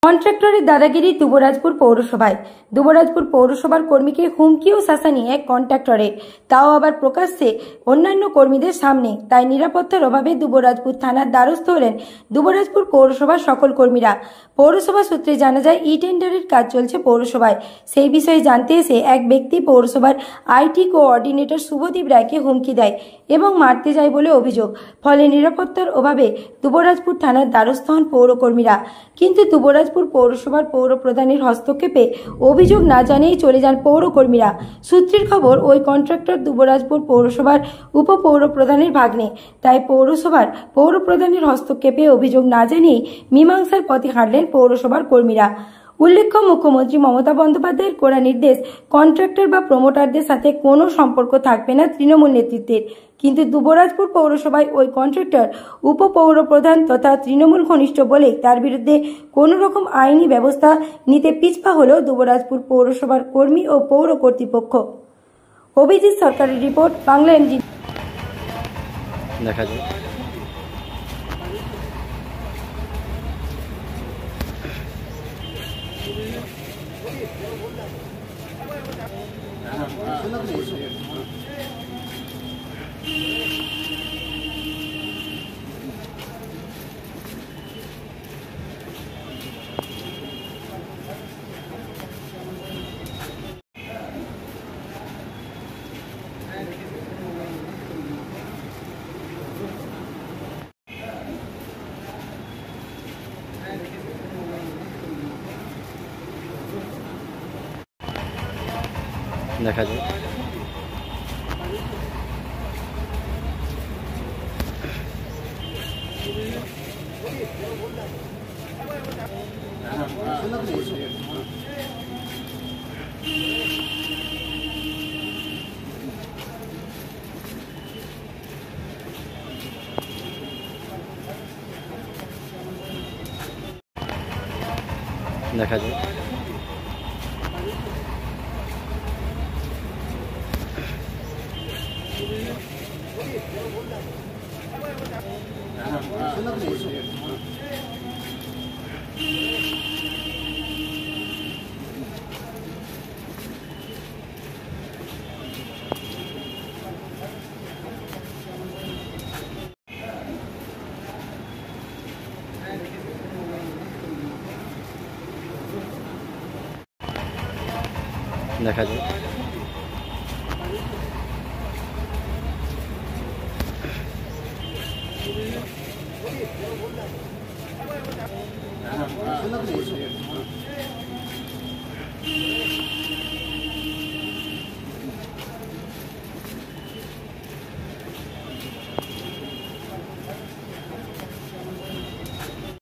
কন্ট্রাক্টরের দাদাগিরি দুবরাজপুর পৌরসভায়। দুবরাজপুর পৌরসভার কর্মীকে হুমকি ও শাসানি এক কন্ট্রাক্টরের, তাও আবার প্রকাশ্যে অন্যান্য কর্মীদের সামনে। তাই নিরাপত্তার অভাবে দুবরাজপুর থানার দ্বারস্থ হলেন দুবরাজপুর পৌরসভার সকল কর্মীরা। পৌরসভা সূত্রে জানা যায়, ই টেন্ডারের কাজ চলছে পৌরসভায়। সেই বিষয়ে জানতে এসে এক ব্যক্তি পৌরসভার আইটি কোঅর্ডিনেটর শুভদীপ রায়কে হুমকি দেয় এবং মারতে যায় বলে অভিযোগ। ফলে নিরাপত্তার অভাবে দুবরাজপুর থানার দ্বারস্থ হন পৌরকর্মীরা। কিন্তু দুবরাজপুর পৌরসভার পৌর প্রধানের হস্তক্ষেপে অভিযোগ না জানিয়েই চলে যান পৌরকর্মীরা। সূত্রের খবর, ওই কন্ট্রাক্টর দুবরাজপুর পৌরসভার উপপৌর প্রধানের ভাগ্নে। তাই পৌরসভার পৌর প্রধানের হস্তক্ষেপে অভিযোগ না জানিয়েই মীমাংসার পথে হাঁটলেন পৌরসভার কর্মীরা। উল্লেখ্য, মুখ্যমন্ত্রী মমতা বন্দ্যোপাধ্যায়ের কড়া নির্দেশ, কন্ট্রাক্টর বা প্রমোটারদের সাথে কোনো সম্পর্ক থাকবে না তৃণমূল নেতৃত্বের। কিন্তু দুবরাজপুর পৌরসভায় ওই কন্ট্রাক্টর উপপৌর প্রধান তথা তৃণমূল ঘনিষ্ঠ বলে তার বিরুদ্ধে কোনো রকম আইনি ব্যবস্থা নিতে পিছপা হল দুবরাজপুর পৌরসভার কর্মী ও পৌর কর্তৃপক্ষ। অভিজিৎ সরকারের রিপোর্ট, বাংলা এমজি। দেখা যায় দেখা যায় দেখা যায় দেখা যায় দেখা যায়